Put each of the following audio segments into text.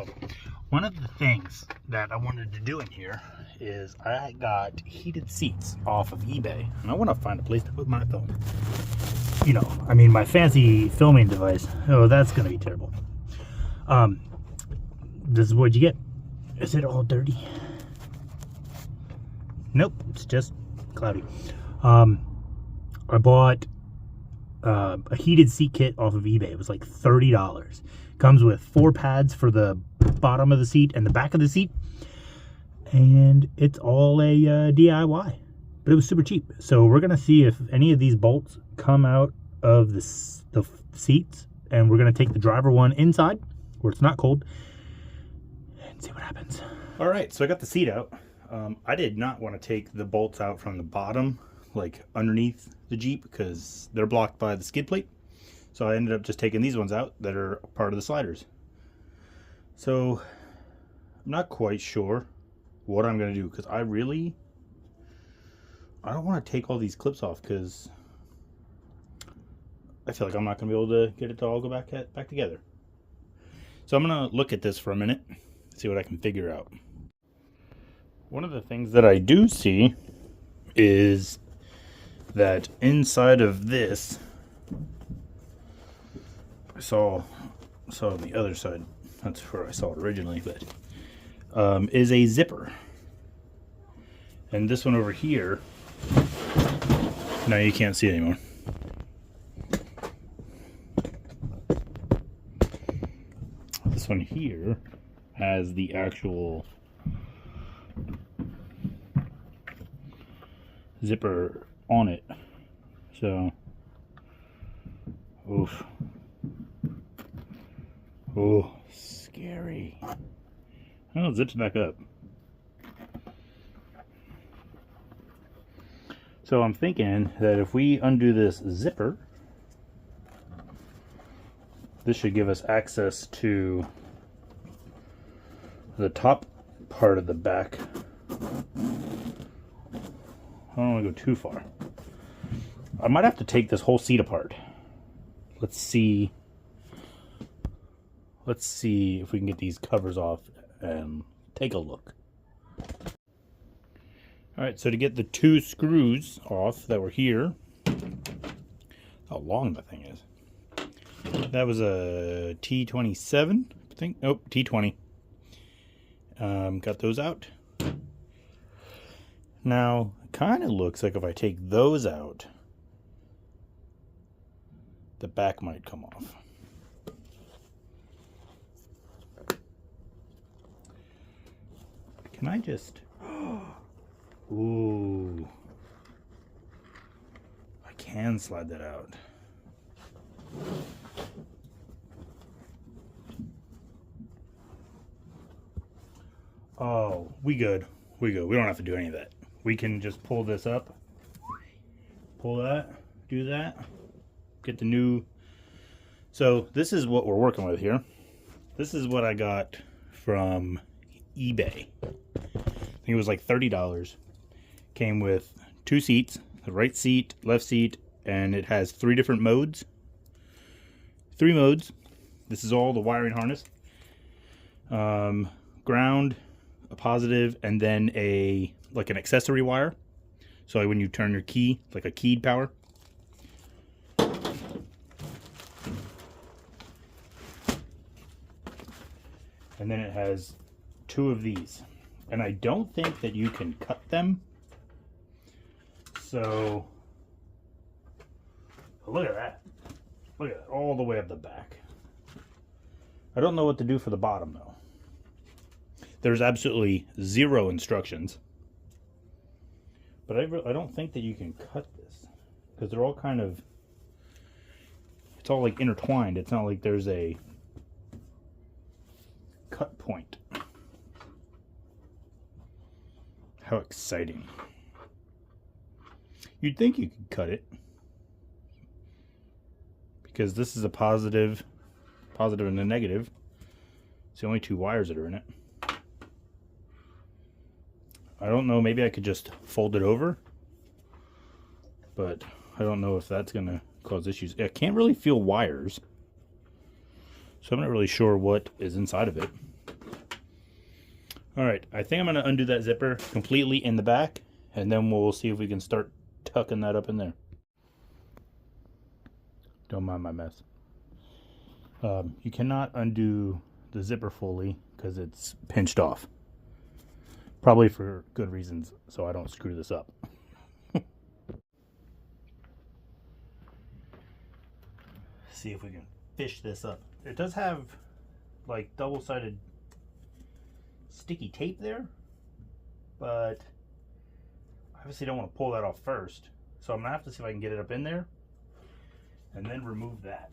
So, one of the things that I wanted to do in here is I got heated seats off of eBay, and I want to find a place to put my phone. You know, I mean, my fancy filming device. Oh, that's going to be terrible. This is what you get. Is it all dirty? Nope, it's just cloudy. I bought a heated seat kit off of eBay. It was like $30. Comes with 4 pads for the bottom of the seat and the back of the seat, and it's all a DIY, but it was super cheap. So we're gonna see if any of these bolts come out of the seats, and we're gonna take the driver one inside where it's not cold and see what happens. All right, so I got the seat out. I did not want to take the bolts out from the bottom, like underneath the Jeep, because they're blocked by the skid plate. So I ended up just taking these ones out that are part of the sliders. So I'm not quite sure what I'm going to do, because I don't want to take all these clips off, because I feel like I'm not going to be able to get it to all go back together. So I'm going to look at this for a minute, see what I can figure out. One of the things that I do see is that inside of this, I saw on the other side, that's where I saw it originally, but is a zipper. And this one over here, now you can't see it anymore. This one here has the actual zipper on it. So, oof. Oh, scary. Oh, it zips back up. So I'm thinking that if we undo this zipper, this should give us access to the top part of the back. I don't want to go too far. I might have to take this whole seat apart. Let's see if we can get these covers off and take a look. Alright, so to get the 2 screws off that were here, how long that thing is. That was a T27, I think. Nope, T20. Got those out. Now, it kind of looks like if I take those out, the back might come off. Can I just... Ooh. I can slide that out. Oh, we good. We good. We don't have to do any of that. We can just pull this up. Pull that. Do that. Get the new... So this is what we're working with here. This is what I got from eBay. I think it was like $30. Came with 2 seats, the right seat, left seat, and it has 3 different modes. 3 modes. This is all the wiring harness. Ground, a positive, and then like an accessory wire. So when you turn your key, like a keyed power. And then it has 2 of these. And I don't think that you can cut them. So, look at that. Look at that, all the way up the back. I don't know what to do for the bottom, though. There's absolutely 0 instructions. But I don't think that you can cut this, because they're all kind of... It's all like intertwined. It's not like there's a cut point. How exciting. You'd think you could cut it, because this is a positive and a negative. It's the only 2 wires that are in it. I don't know, maybe I could just fold it over, but I don't know if that's going to cause issues. I can't really feel wires, so I'm not really sure what is inside of it. All right, I think I'm gonna undo that zipper completely in the back, and then we'll see if we can start tucking that up in there. Don't mind my mess. You cannot undo the zipper fully because it's pinched off. Probably for good reasons, so I don't screw this up. See if we can fish this up. It does have like double-sided sticky tape there, but obviously don't want to pull that off first. So I'm gonna have to see if I can get it up in there and then remove that.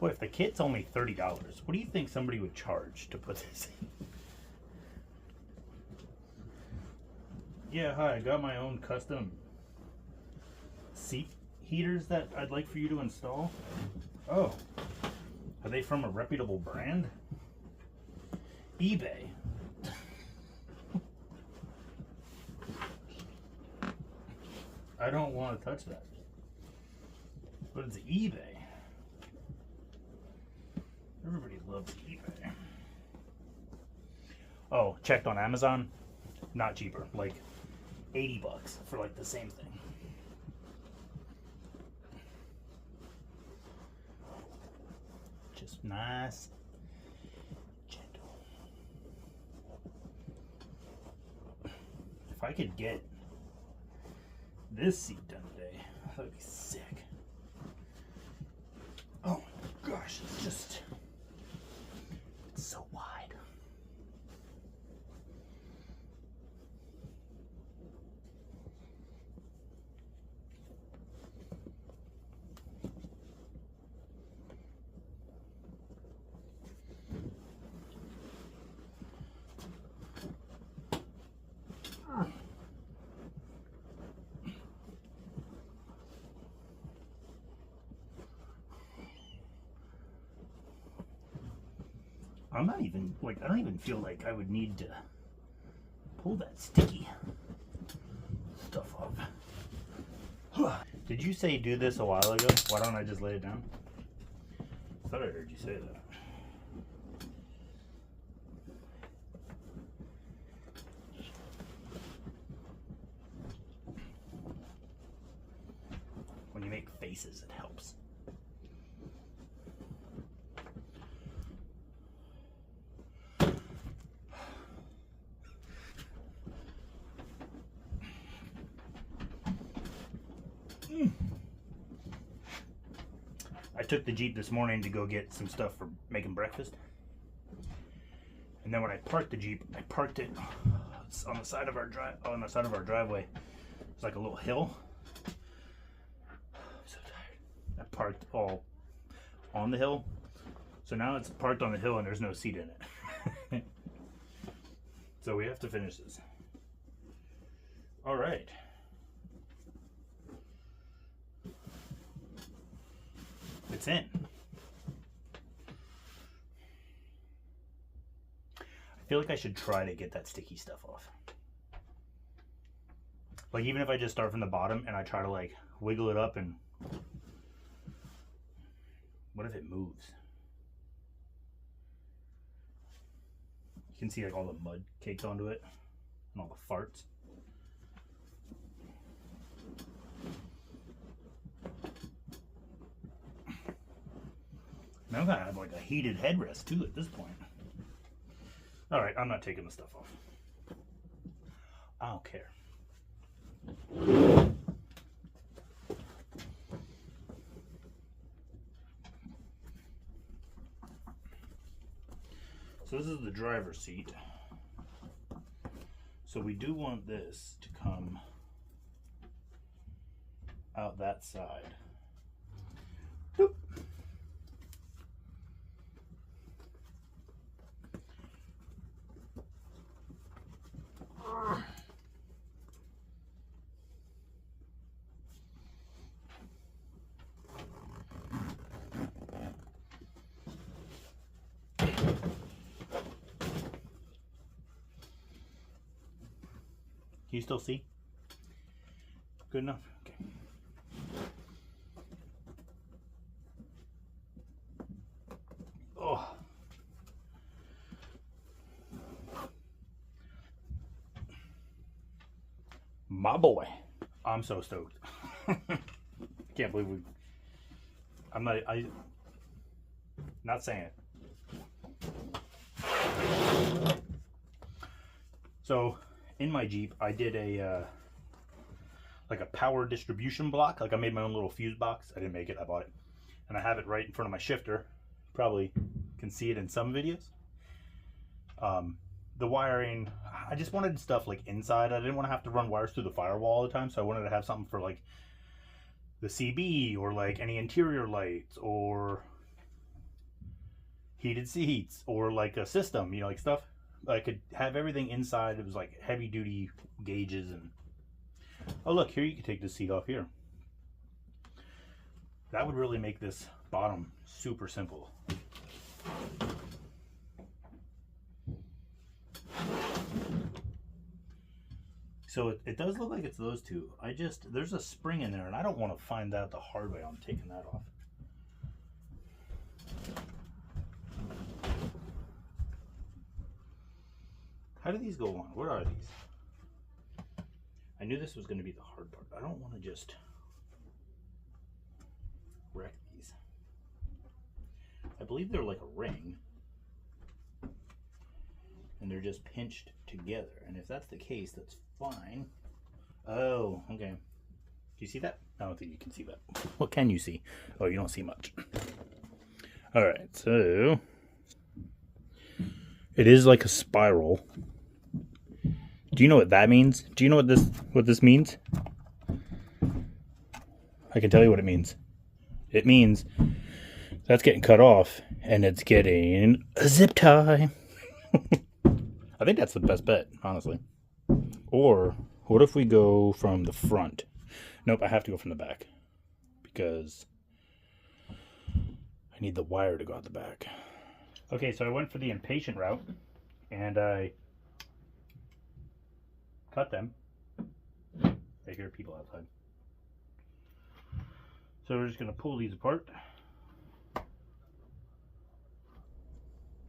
Boy, if the kit's only $30, what do you think somebody would charge to put this in? Yeah, hi, I got my own custom seat heaters that I'd like for you to install. Oh, are they from a reputable brand? eBay. I don't want to touch that. But it's eBay. Everybody loves eBay. Oh, checked on Amazon. Not cheaper. Like $80 for like the same thing. Just nice, gentle. If I could get this seat done today, that would be sick. Oh my gosh, it's just so wide. I'm not even, like, I don't even feel like I would need to pull that sticky stuff off. Did you say do this a while ago? Why don't I just lay it down? I thought I heard you say that. When you make faces, it helps. I took the Jeep this morning to go get some stuff for making breakfast. And then when I parked the Jeep, I parked it on the side of our driveway. It's like a little hill. I'm so tired. I parked all on the hill. So now it's parked on the hill and there's no seat in it. So we have to finish this. All right. It's in. I feel like I should try to get that sticky stuff off. Like, even if I just start from the bottom and I try to like wiggle it up, and what if it moves? You can see like all the mud caked onto it and all the farts. Now I'm gonna have like a heated headrest too at this point. All right, I'm not taking the stuff off. I don't care. So this is the driver's seat. So we do want this to come out that side. Boop. you still see? Good enough? Okay. Oh. My boy. I'm so stoked. Can't believe I'm not saying it. So in my Jeep, I did a like a power distribution block. Like I made my own little fuse box. I didn't make it, I bought it. And I have it right in front of my shifter. Probably can see it in some videos. The wiring, I just wanted stuff like inside. I didn't want to have to run wires through the firewall all the time, so I wanted to have something for like the CB or like any interior lights or heated seats or like a system, you know, like stuff. I could have everything inside. It was like heavy duty gauges and oh look, here you can take the seat off here. That would really make this bottom super simple. So it does look like it's those two. There's a spring in there and I don't want to find out the hard way on taking that off. How do these go on? What are these? I knew this was going to be the hard part. I don't want to just wreck these. I believe they're like a ring. And they're just pinched together. And if that's the case, that's fine. Oh, okay. Do you see that? I don't think you can see that. What can you see? Oh, you don't see much. All right, so it is like a spiral. Do you know what that means? Do you know what this means? I can tell you what it means. It means that's getting cut off and it's getting a zip tie. I think that's the best bet, honestly. Or what if we go from the front? Nope, I have to go from the back because I need the wire to go out the back. Okay, so I went for the impatient route and I cut them. I hear people outside. So we're just going to pull these apart.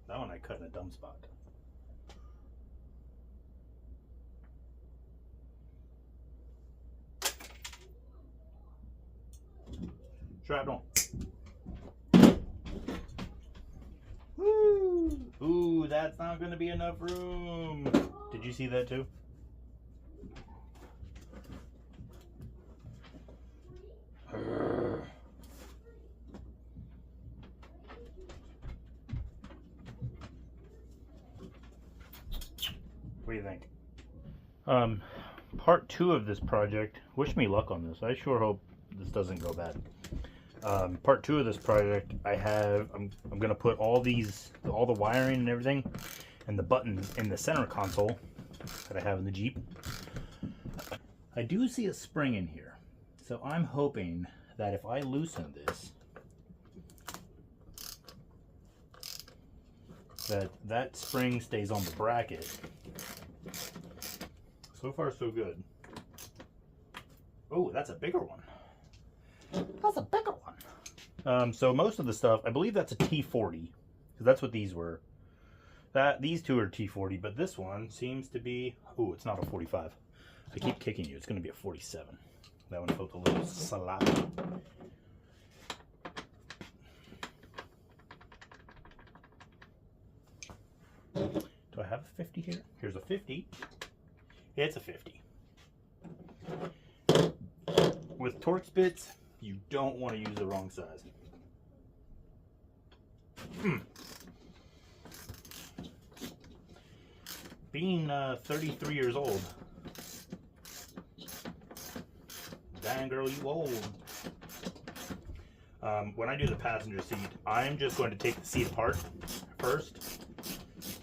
That one I cut in a dumb spot. Shrapnel. Woo! Ooh, that's not going to be enough room. Did you see that too? What do you think? Part 2 of this project. Wish me luck on this. I sure hope this doesn't go bad. Part 2 of this project, I'm gonna put all the wiring and everything, and the buttons in the center console that I have in the Jeep. I do see a spring in here, so I'm hoping that if I loosen this, that spring stays on the bracket. So far, so good. Oh, that's a bigger one. That's a bigger one. So most of the stuff, I believe that's a T40, because that's what these were. These two are T40, but this one seems to be, oh, it's not a 45. I keep kicking you. It's going to be a 47. That one felt a little sloppy. Do I have a 50 here? Here's a 50. It's a 50. With Torx bits, you don't want to use the wrong size. Being 33 years old, dang girl, you old. When I do the passenger seat, I'm just going to take the seat apart first,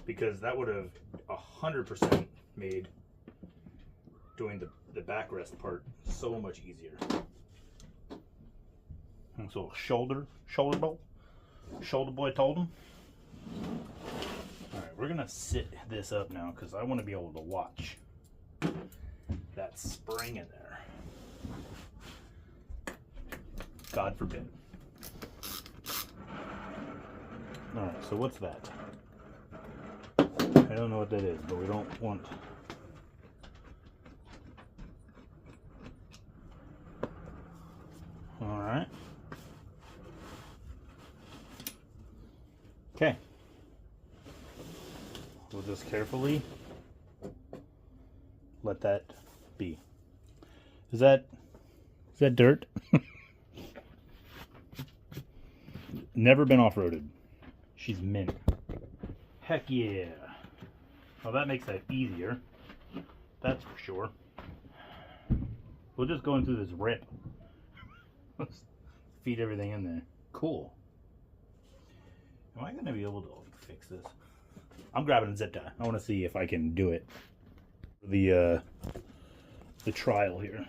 because that would have 100% made doing the backrest part so much easier. And so shoulder boy told him. All right, we're gonna sit this up now because I want to be able to watch. that spring in there. God forbid. Alright, so what's that? I don't know what that is, but we don't want... Alright. Okay. We'll just carefully let that be. Is that dirt? Never been off-roaded. She's mint. Heck yeah. Well, that makes that easier. That's for sure. We'll just go into this rip. Let's feed everything in there. Cool. Am I going to be able to fix this? I'm grabbing a zip tie. I want to see if I can do it. The trial here.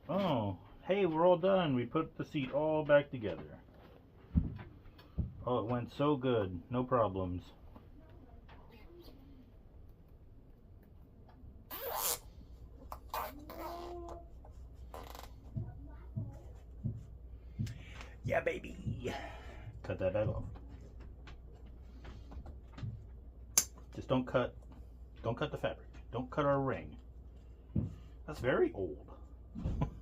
Oh, hey, we're all done. We put the seat all back together. Oh, it went so good. No problems. Yeah, baby. Cut that back off. Just don't cut the fabric. Don't cut our ring. That's very old.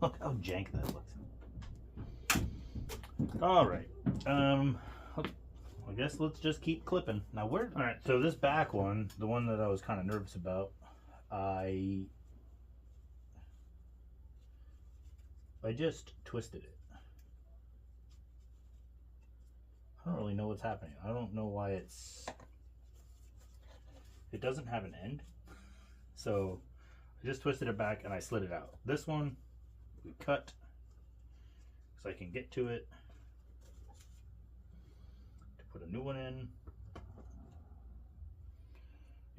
Look how jank that looks. All right. I guess let's just keep clipping. Now where? All right. So this back one, the one that I was kind of nervous about, I just twisted it. I don't really know what's happening. I don't know why it doesn't have an end. So I just twisted it back and I slid it out. This one we cut so I can get to it to put a new one in.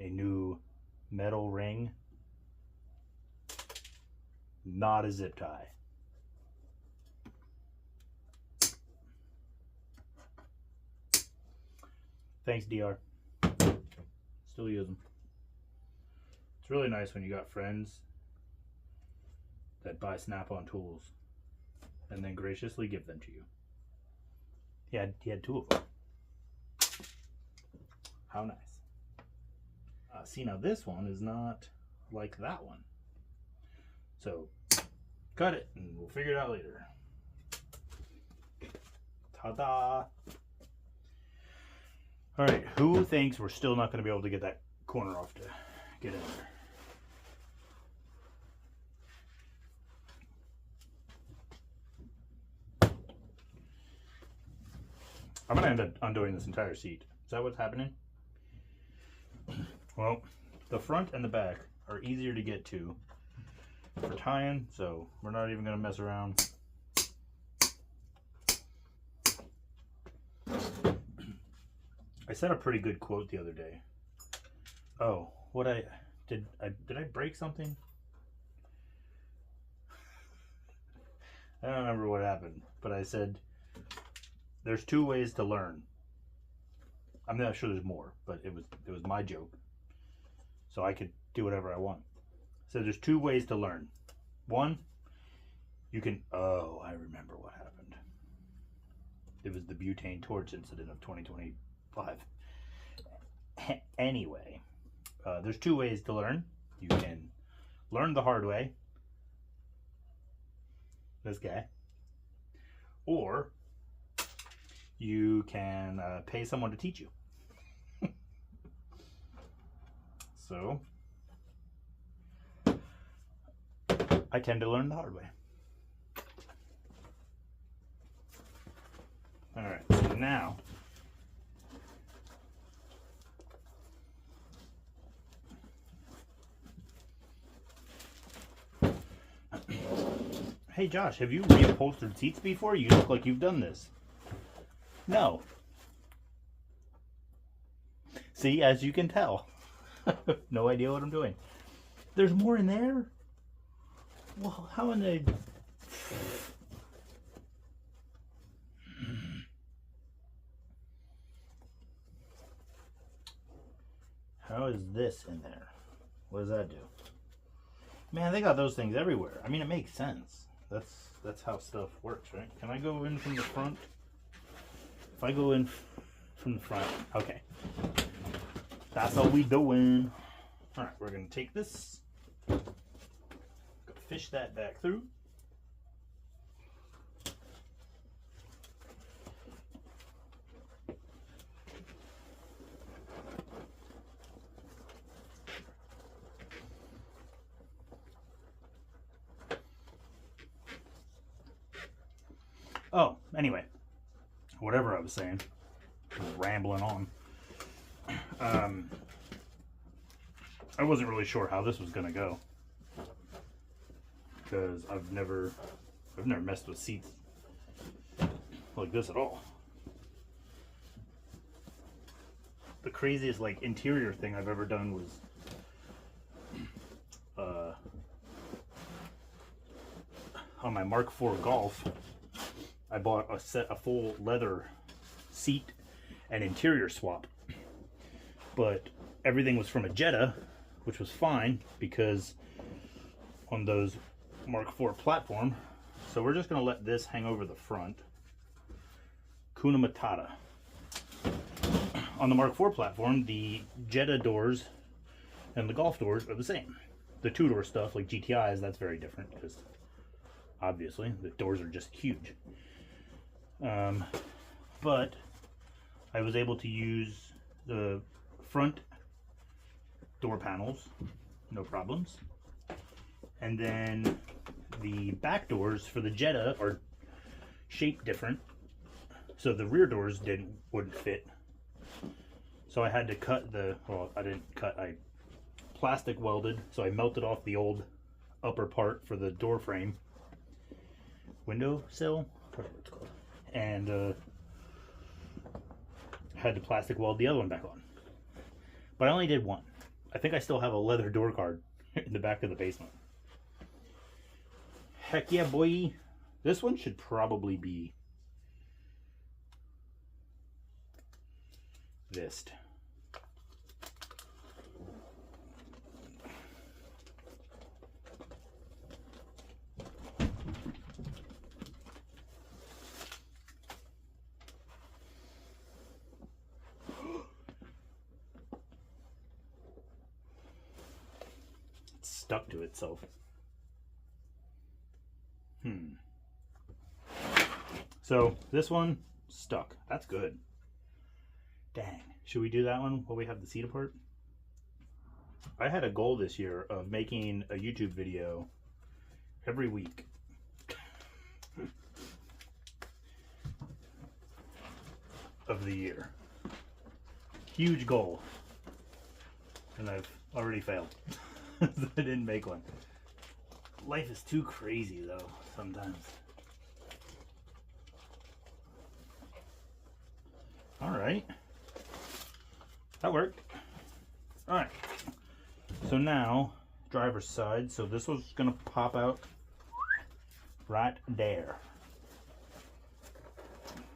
A new metal ring. Not a zip tie. Thanks, DR. Still use them. It's really nice when you got friends that buy Snap-on tools and then graciously give them to you. He had two of them. How nice. See, now this one is not like that one. So, cut it and we'll figure it out later. Ta-da! Alright, who thinks we're still not going to be able to get that corner off to get in there? I'm going to end up undoing this entire seat. Is that what's happening? Well, the front and the back are easier to get to for tying, so we're not even going to mess around. I said a pretty good quote the other day. Oh, did I break something? I don't remember what happened, but I said there's two ways to learn. I'm not sure there's more, but it was my joke, so I could do whatever I want. So there's two ways to learn. One, you can. Oh, I remember what happened. It was the butane torch incident of 2025. Anyway, there's two ways to learn. You can learn the hard way, this guy, or you can pay someone to teach you. So I tend to learn the hard way. All right, so now hey Josh, have you reupholstered seats before? You look like you've done this. No. See, as you can tell. No idea what I'm doing. There's more in there? Well, how in the... How is this in there? What does that do? Man, they got those things everywhere. I mean, it makes sense. That's how stuff works, right? Can I go in from the front? If I go in from the front, okay. That's all we doing. All right, we're gonna take this, go fish that back through. Oh, anyway, whatever I was saying, rambling on. I wasn't really sure how this was gonna go because I've never messed with seats like this at all. The craziest like interior thing I've ever done was on my Mark IV Golf. I bought a full leather seat and interior swap, but everything was from a Jetta, which was fine because on those Mark IV platform. So we're just gonna let this hang over the front. Kuna Matata. On the Mark IV platform, the Jetta doors and the Golf doors are the same. The two-door stuff, like GTIs, that's very different because obviously the doors are just huge. But I was able to use the front door panels, no problems. And then the back doors for the Jetta are shaped different, so the rear doors wouldn't fit. So I had to cut I didn't cut, I plastic welded, so I melted off the old upper part for the door frame, window sill, whatever it's called, and had to plastic weld the other one back on. But I only did one. I think I still have a leather door guard in the back of the basement. Heck yeah, boy. This one should probably be Vist. It's stuck to itself. So this one stuck. That's good. Dang. Should we do that one while we have the seat apart? I had a goal this year of making a YouTube video every week. Of the year. Huge goal. And I've already failed. I didn't make one. Life is too crazy though, sometimes. Alright. That worked. Alright. So now, driver's side. So this was going to pop out right there.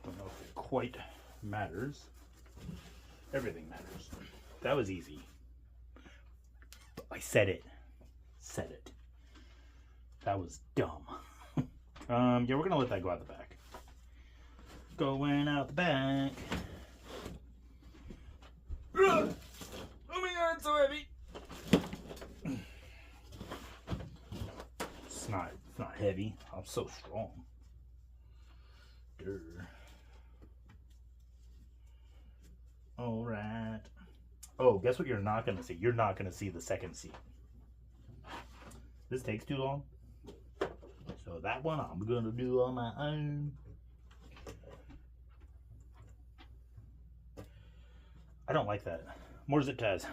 Don't know if it quite matters. Everything matters. That was easy. I said it. Said it. That was dumb. Yeah, we're going to let that go out the back. Going out the back. Oh my god, it's so heavy. It's not heavy. I'm so strong. Durr. All right. Oh, guess what you're not going to see? You're not going to see the second seat. This takes too long. So that one I'm going to do on my own. I don't like that. More zip ties.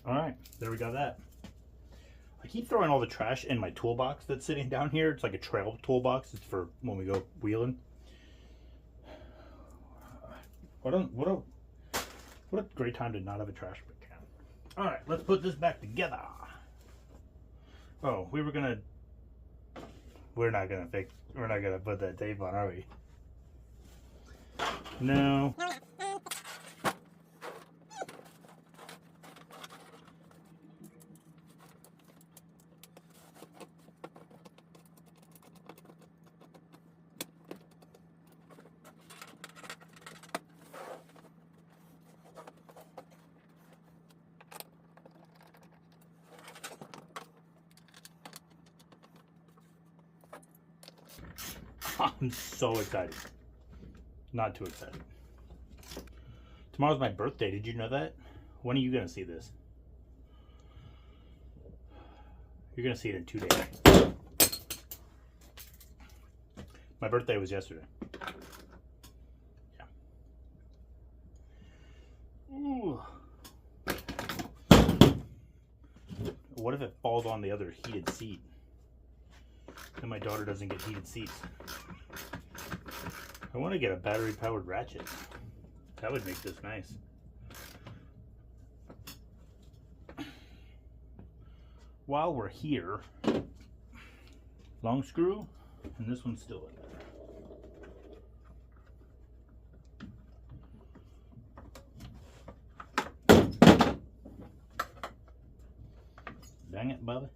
All right, there we got that. I keep throwing all the trash in my toolbox that's sitting down here. It's like a trail toolbox. It's for when we go wheeling. What a great time to not have a trash can. All right, let's put this back together. Oh, we're not gonna put that tape on, are we? No. I'm so excited. Not too excited. Tomorrow's my birthday. Did you know that? When are you going to see this? You're going to see it in 2 days. My birthday was yesterday. Yeah. Ooh. What if it falls on the other heated seat? Then my daughter doesn't get heated seats. I want to get a battery-powered ratchet. That would make this nice. While we're here, long screw, and this one's still in there. Dang it, Bubba.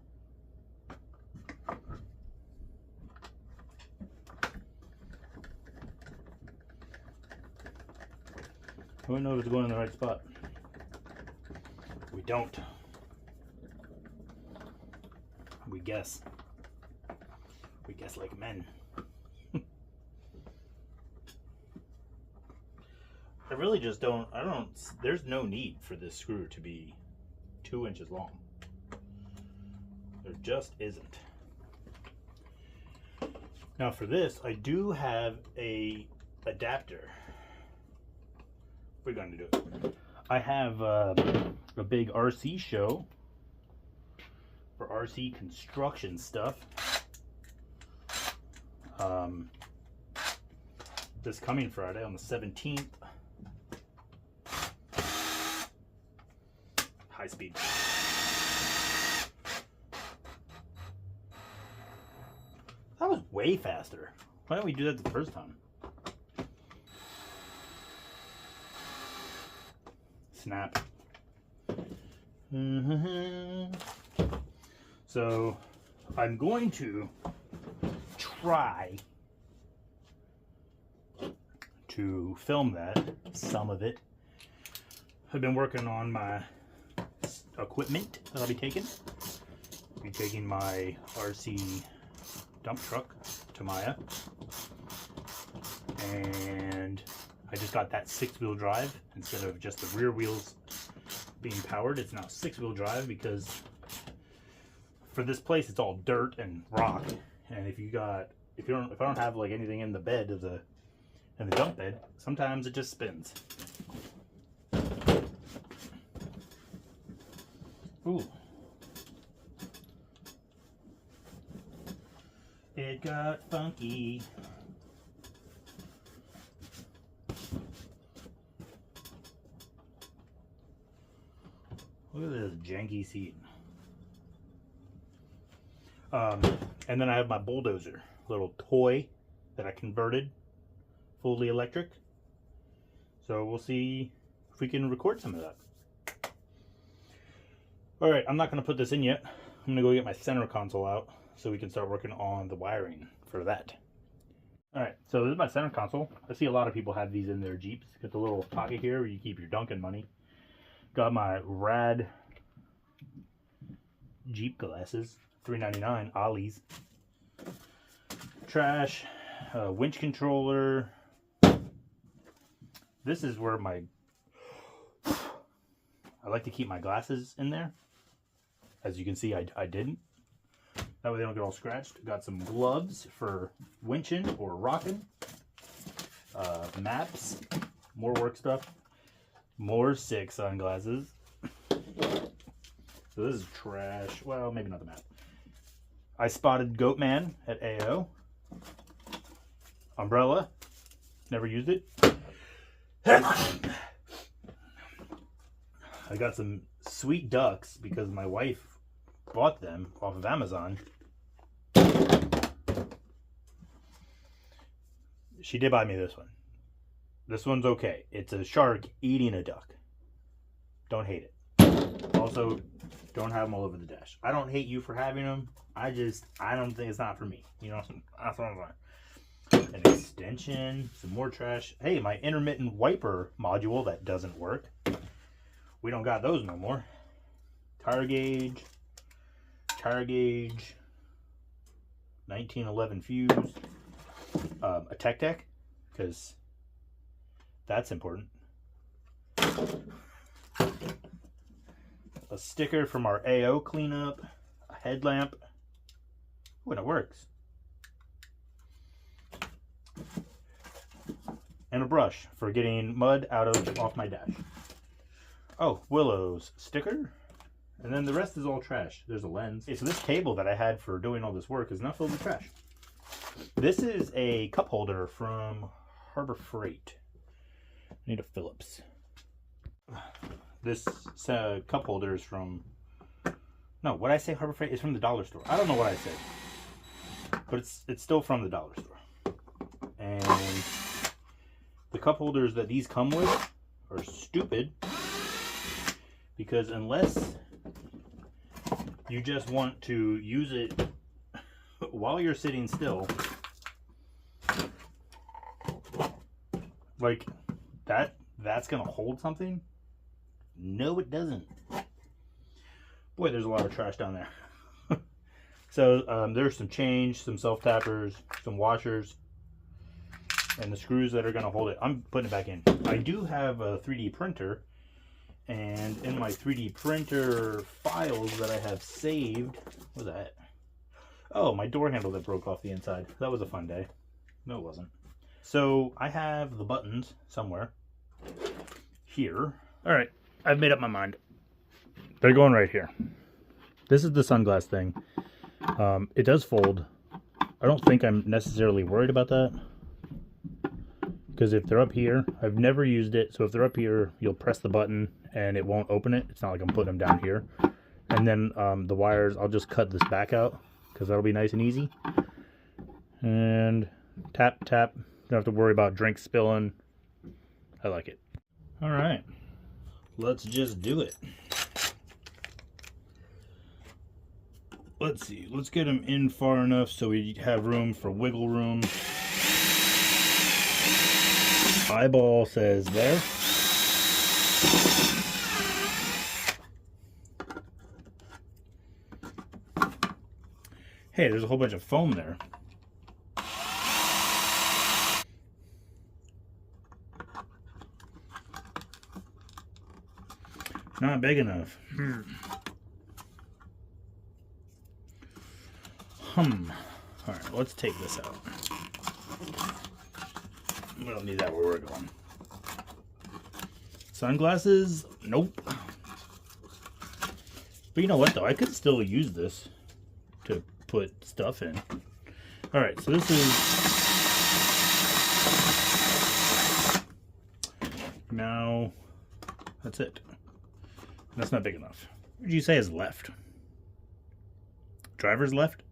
I don't know if it's going in the right spot. We don't. We guess. We guess like men. I really just don't, there's no need for this screw to be 2 inches long. There just isn't. Now for this, I do have a adapter. We're going to do it. I have a big RC show for RC construction stuff. This coming Friday on the 17th. High speed. That was way faster. Why didn't we do that the first time? Snap. So I'm going to try to film that, some of it. I've been working on my equipment that I'll be taking. I'll be taking my RC dump truck to Maya, and I just got that 6-wheel drive instead of just the rear wheels being powered. It's now 6-wheel drive because for this place it's all dirt and rock, and if I don't have like anything in the bed of the dump bed, sometimes it just spins. Ooh. It got funky. Look at this janky seat. And then I have my bulldozer, little toy that I converted fully electric. So we'll see if we can record some of that. All right, I'm not going to put this in yet. I'm going to go get my center console out so we can start working on the wiring for that. All right, so this is my center console. I see a lot of people have these in their Jeeps. Got the little pocket here where you keep your Dunkin' money. Got my rad Jeep glasses, $3.99, Ollie's. Trash, winch controller. This is where I like to keep my glasses in there. As you can see, I didn't. That way they don't get all scratched. Got some gloves for winching or rocking. Maps, more work stuff. More 6 sunglasses. So this is trash. Well, maybe not the map. I spotted Goatman at AO. Umbrella. Never used it. I got some sweet ducks because my wife bought them off of Amazon. She did buy me this one. This one's okay. It's a shark eating a duck. Don't hate it. Also, don't have them all over the dash. I don't hate you for having them. I don't think it's not for me. You know, that's what I'm saying. An extension, some more trash. Hey, my intermittent wiper module that doesn't work. We don't got those no more. Tire gauge. 1911 fuse. A tech deck, because that's important. A sticker from our AO cleanup. A headlamp. Ooh, and it works. And a brush for getting mud off my dash. Oh, Willow's sticker. And then the rest is all trash. There's a lens. Okay, so this table that I had for doing all this work is now filled with trash. This is a cup holder from Harbor Freight. I need a Phillips. This cup holder is from... No, what I say Harbor Freight is from the dollar store. I don't know what I said. But it's still from the dollar store. And the cup holders that these come with are stupid. Because unless you just want to use it while you're sitting still, like that's gonna hold something. No, it doesn't. Boy, there's a lot of trash down there. So there's some change, some self-tappers, some washers, and the screws that are gonna hold it. I'm putting it back in. I do have a 3D printer, and in my 3D printer files that I have saved, what was that? Oh, my door handle that broke off the inside. That was a fun day. No, it wasn't. So I have the buttons somewhere here. All right, I've made up my mind. They're going right here. This is the sunglass thing. It does fold. I don't think I'm necessarily worried about that, because if they're up here, I've never used it. So if they're up here, you'll press the button and it won't open it. It's not like I'm putting them down here. And then the wires, I'll just cut this back out, because that'll be nice and easy. And tap, tap. Don't have to worry about drinks spilling. I like it. All right. Let's just do it. Let's see. Let's get them in far enough so we have room for wiggle room. Eyeball says there. Hey, there's a whole bunch of foam there. Not big enough. Alright, let's take this out. We don't need that where we're going. Sunglasses? Nope. But you know what though? I could still use this to put stuff in. Alright, so this is... Now, that's it. That's not big enough. What did you say is left? Driver's left?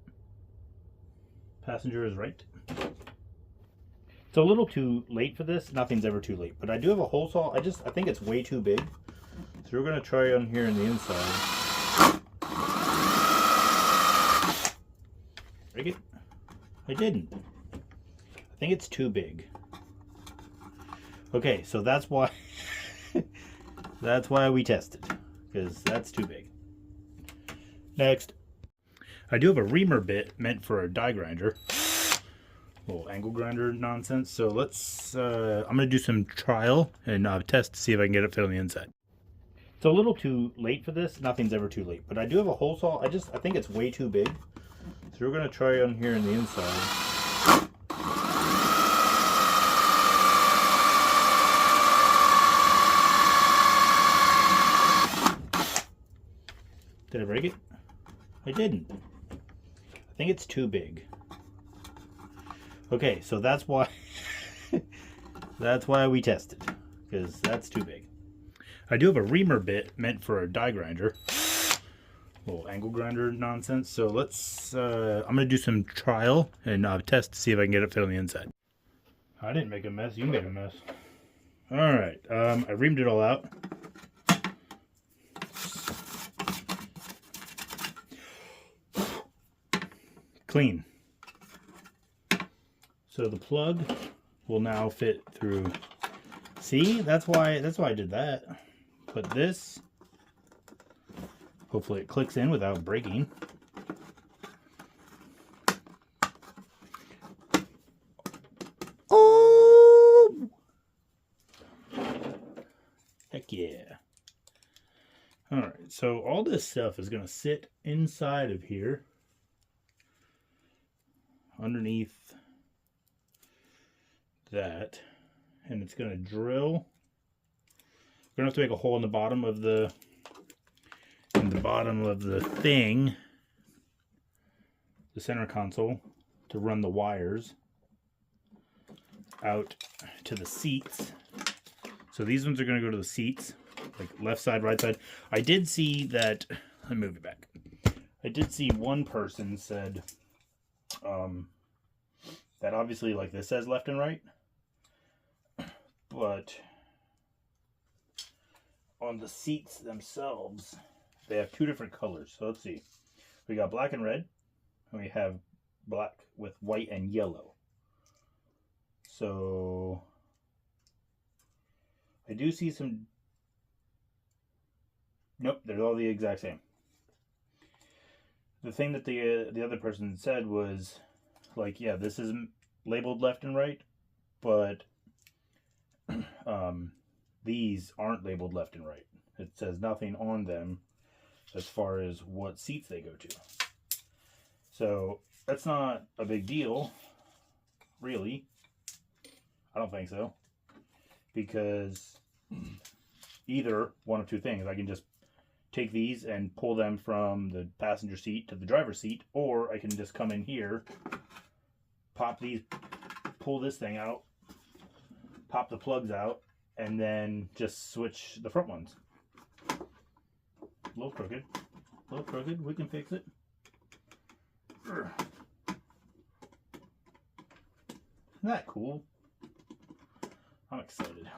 Passenger is right? It's a little too late for this. Nothing's ever too late. But I do have a hole saw. I think it's way too big. So we're going to try on here on the inside. Break it? I didn't. I think it's too big. Okay, so that's why that's why we tested. Because that's too big. Next. I do have a reamer bit meant for a die grinder. Little angle grinder nonsense. So let's, I'm going to do some trial and test to see if I can get it fit on the inside. It's a little too late for this. Nothing's ever too late. But I do have a hole saw. I think it's way too big. So we're going to try on here on the inside. Did I break it? I didn't. I think it's too big. Okay, so that's why that's why we tested, because that's too big. I do have a reamer bit meant for a die grinder, little angle grinder nonsense. So let's. I'm gonna do some trial and test to see if I can get it fit on the inside. I didn't make a mess. You made a mess. All right. I reamed it all out. Clean. So the plug will now fit through. See, that's why I did that. Put this. Hopefully it clicks in without breaking. Oh! Heck yeah. Alright, so all this stuff is going to sit inside of here. Underneath that. And it's going to drill. We're going to have to make a hole in the bottom of the thing, the center console, to run the wires out to the seats. So these ones are going to go to the seats, like left side, right side. I did see that, let me move it back. I did see one person said that obviously like this says left and right, but on the seats themselves, they have two different colors. So let's see. We got black and red, and we have black with white and yellow. So I do see some. Nope, they're all the exact same. The thing that the other person said was like, yeah, this is labeled left and right, but these aren't labeled left and right. It says nothing on them as far as what seats they go to. So that's not a big deal, really. I don't think so. Because either one of two things. I can just take these and pull them from the passenger seat to the driver's seat, or I can just come in here, pop these, pull this thing out, pop the plugs out, and then just switch the front ones. A little crooked. We can fix it. Isn't that cool? I'm excited.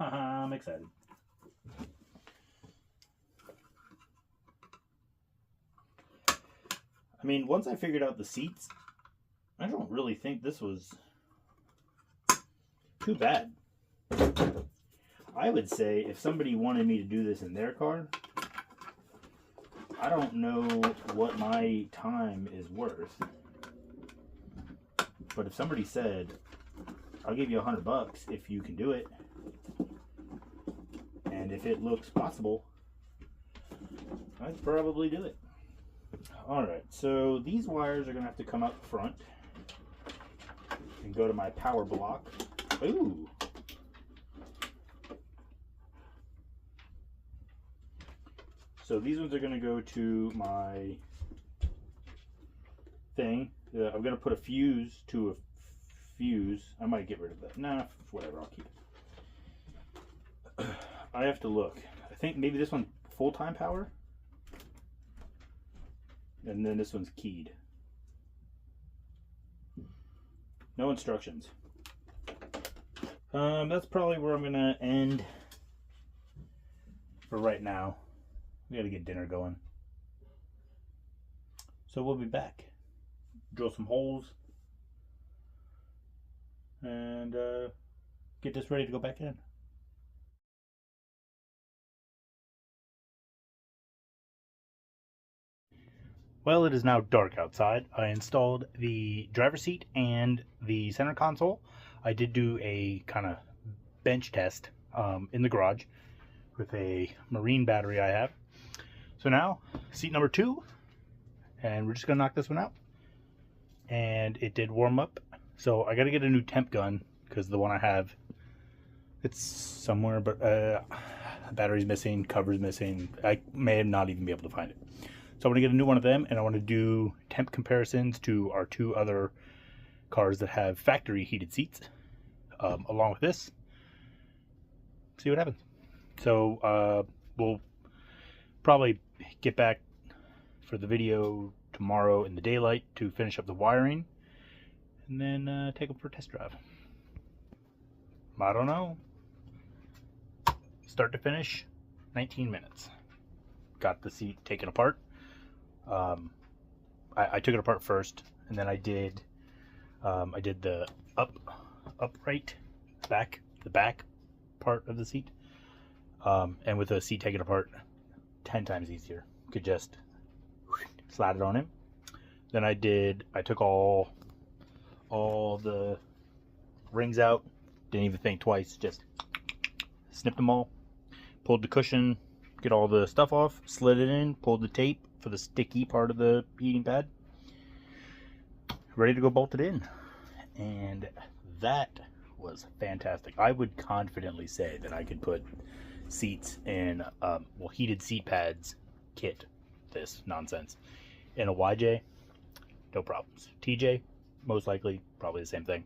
I'm excited. I mean, once I figured out the seats, I don't really think this was too bad. I would say if somebody wanted me to do this in their car, I don't know what my time is worth. But if somebody said, I'll give you $100 if you can do it, and if it looks possible, I'd probably do it. Alright, so these wires are going to have to come out front and go to my power block. Ooh! So these ones are going to go to my thing. I'm going to put a fuse to a fuse. I might get rid of that. Nah, whatever, I'll keep it. I have to look. I think maybe this one's full-time power. And then this one's keyed. No instructions. That's probably where I'm going to end for right now. We got to get dinner going. So we'll be back. Drill some holes. And get this ready to go back in. Well, it is now dark outside. I installed the driver's seat and the center console. I did do a kind of bench test in the garage with a marine battery I have. So now, seat number 2, and we're just going to knock this one out. And it did warm up. So I got to get a new temp gun because the one I have, it's somewhere, but battery's missing, cover's missing. I may not even be able to find it. So I want to get a new one of them, and I want to do temp comparisons to our 2 other cars that have factory heated seats, along with this. See what happens. So we'll probably get back for the video tomorrow in the daylight to finish up the wiring, and then take them for a test drive. I don't know. Start to finish, 19 minutes. Got the seat taken apart. I took it apart first, and then I did the upright the back part of the seat, and with the seat taken apart 10 times easier. Could just slide it on him. Then I took all the rings out, didn't even think twice, just snipped them all, pulled the cushion, get all the stuff off, slid it in, pulled the tape for the sticky part of the heating pad, ready to go bolt it in. And that was fantastic. I would confidently say that I could put seats in, heated seat pads kit, this nonsense, in a YJ, no problems. TJ, most likely, probably the same thing.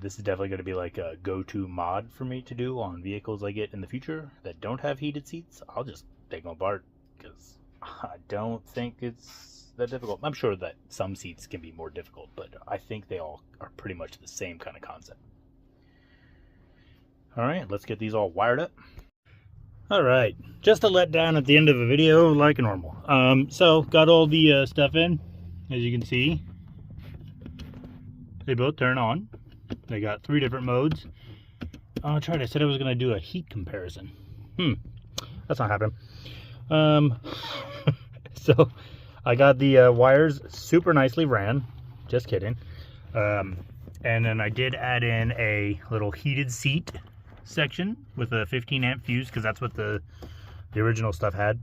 This is definitely going to be like a go-to mod for me to do on vehicles I get in the future that don't have heated seats. I'll just take them apart, because I don't think it's that difficult. I'm sure that some seats can be more difficult, but I think they all are pretty much the same kind of concept. Alright, let's get these all wired up. Alright, just a letdown at the end of a video like normal. So, got all the stuff in, as you can see. They both turn on. They got 3 different modes. Oh, I said I was going to do a heat comparison. That's not happening. So, I got the wires super nicely ran. Just kidding. And then I did add in a little heated seat section with a 15 amp fuse, because that's what the original stuff had.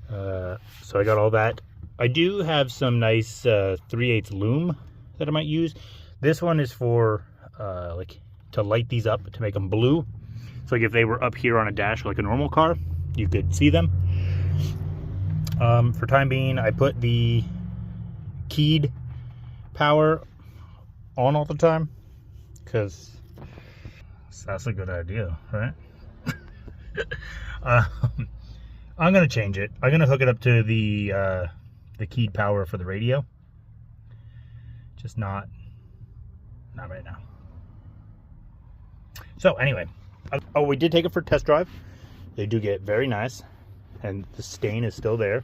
So I got all that. I do have some nice 3/8 loom that I might use. This one is for like to light these up to make them blue. So like if they were up here on a dash like a normal car, you could see them. For time being, I put the keyed power on all the time, because that's a good idea, right? I'm gonna change it. I'm gonna hook it up to the keyed power for the radio. Just not right now. So anyway, we did take it for a test drive. They do get very nice, and the stain is still there.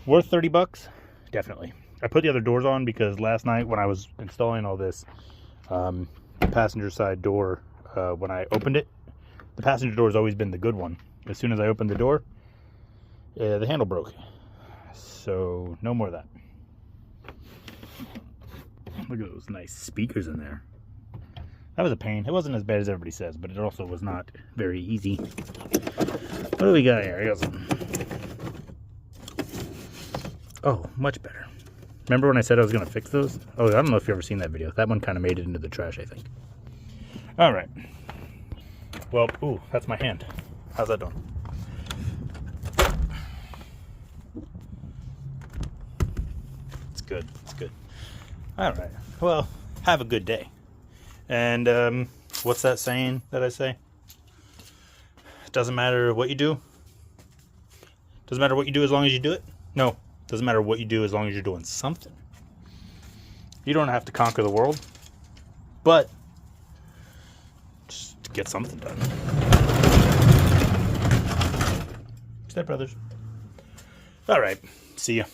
Worth 30 bucks, definitely. I put the other doors on because last night when I was installing all this, the passenger side door, when I opened it, the passenger door has always been the good one. As soon as I opened the door, the handle broke. So no more of that. Look at those nice speakers in there. That was a pain. It wasn't as bad as everybody says, but it also was not very easy. What do we got here? I got some. Oh, much better. Remember when I said I was going to fix those? Oh, I don't know if you've ever seen that video. That one kind of made it into the trash, I think. All right. Well, ooh, that's my hand. How's that doing? It's good. It's good. All right. Well, have a good day. And what's that saying that I say? It doesn't matter what you do. Doesn't matter what you do as long as you do it. No, doesn't matter what you do as long as you're doing something. You don't have to conquer the world, but just get something done. Step brothers. All right. See ya.